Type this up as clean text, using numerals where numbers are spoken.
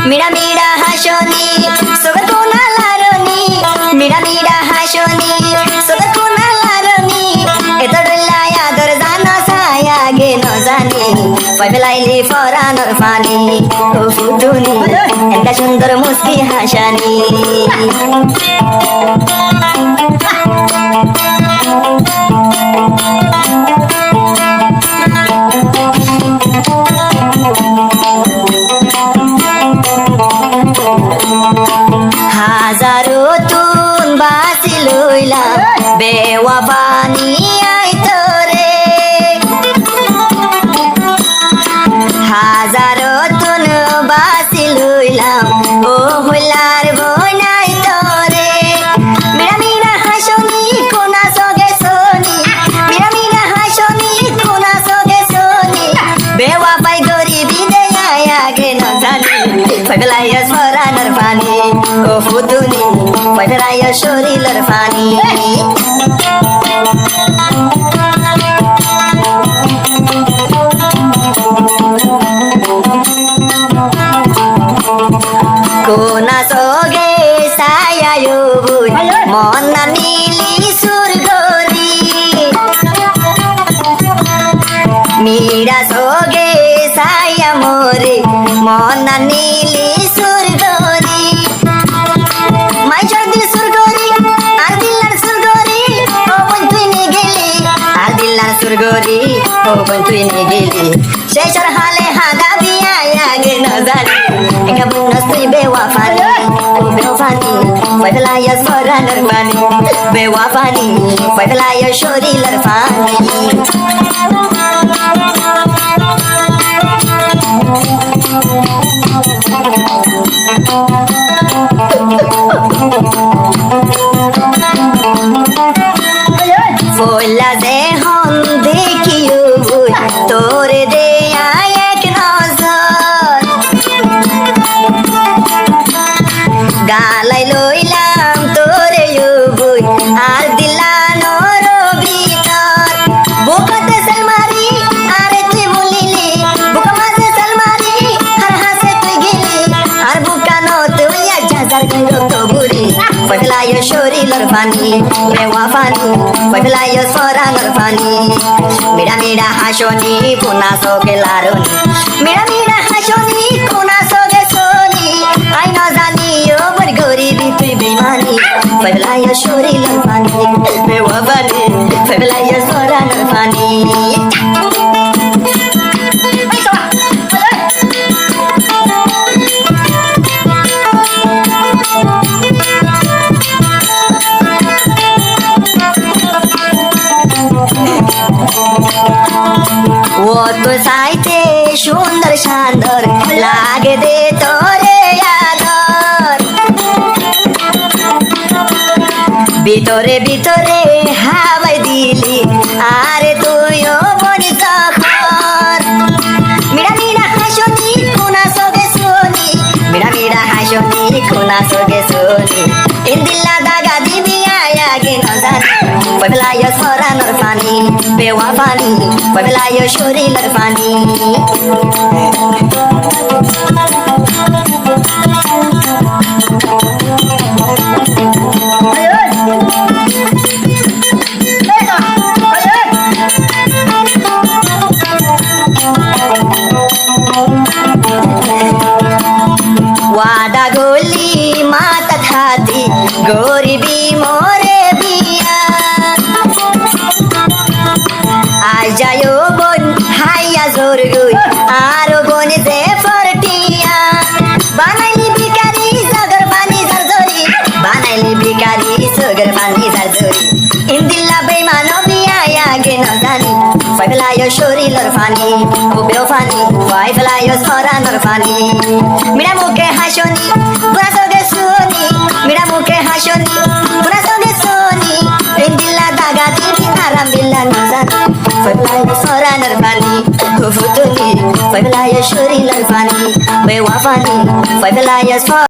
মিরা মিরা হাসনি সোগা কোনা লারনি মিরা মিরা হাসনি সোগা কোনা লারনি এত ডলাই আদর জানো ছায়া গে ন জানি পাইলাইলি ফরানোর পানি ও ফুটুনি একটা সুন্দর মুস্কি হাসানি হাজারো তুন বাসি লইলাম বেওয়াফানি আই তোরে হাজারো তুন বাসি লইলাম ও হইলার বইনাই তোরে মিরা মিরা হাসনি কোনা সগে সোনি মিরা মিরা হাসনি কোনা সগে সোনি বেওয়াফাই গরিবি দেয় আগে না জানি পাগলাইয়া ফরানোর পানি ও ফুটুনি পাগলাইয়া শরীরের পানি কোনা সগে ছায়ায়ু মন না নীলি সুরগরি মীরা সগে ছায়া মোরে মন না নীলি সুরগরি মাইশর দিল সুরগরি আর দিলার সুরগরি ও বোন তুই নে গেলি আর দিলার সুরগরি ও বোন তুই নে গেলি শেষর হালে হাদা বিয়া আগে না জানি একা বুনস তুই বেওয়াফানি ও বেওয়াফানি পাইলাইয়া ফরানোর পানি বেওয়াফানি পাইলাইয়া শরীরের পানি ফোলা যে হন দেখিও তোরে দে এক নজর গালাই লইলাম তোরে বই আর দিলানো ভিতর বুকতে সালমারি আরে তুই বলিলি বুক মাঝে সালমারি আর হাসে তুই গেলি আর বুকানো তুই এক হাজার তো বুড়ি পাগলাইয়া শরীরের পানি বেওয়াফানি পাগলাইয়া ফরানোর পানি মিরা মিরা হাসনি কোনা সগে লারনি মিরা মিরা হাসনি কোনা সগে সোনি আই না জানি ও বর গরিবি তুই বেমানি পাগলাইয়া শরীরের পানি বেওয়াফানি পাগলাইয়া ফরানোর পানি ও তো চাইতে সুন্দর শান্তর লাগে দে তোরে আদর ভিতরে ভিতরে হাওয়াই দিলি আরে তুইও বনি তখন মিরা মিরা হাসনি কোনা সগে সোনি মিরা মিরা হাসনি কোনা সগে সোনি ইন্দিল্লা দাগা দিবি আগে না জানি পাগলাইয়া ফরানোর পানি বেওয়াফানি পাগলাইয়া শরীরের পানি ওয়াদা গলি মাতা খাতি গরিবি মোরে বিয়া আই যায়ো বোন হাইয়া জোর গই আরো বোন যে ফরটিয়া বানাইলি ভিখারি সগর পানি জারজরি বানাইলি ভিখারি সগর পানি জারজরি ইন্দিল্লা বেমানো বিয়া আগে না জানি পাগলাইয়া শরীরের পানি ও বেওয়াফানি পাগলাইয়া ফরানোর পানি মিরা মুখে হাসনি পুরা সগে সোনি মিরা মুখে হাসনি পুরা সগে সোনি ইন্দিল্লা দাগা দিবি আরাম বিল্লা না জানি পাগলাইয়া ফরানোর পানি ও ফুটুনি পাগলাইয়া শরীরের পানি বেওয়াফানি পাগলাইয়া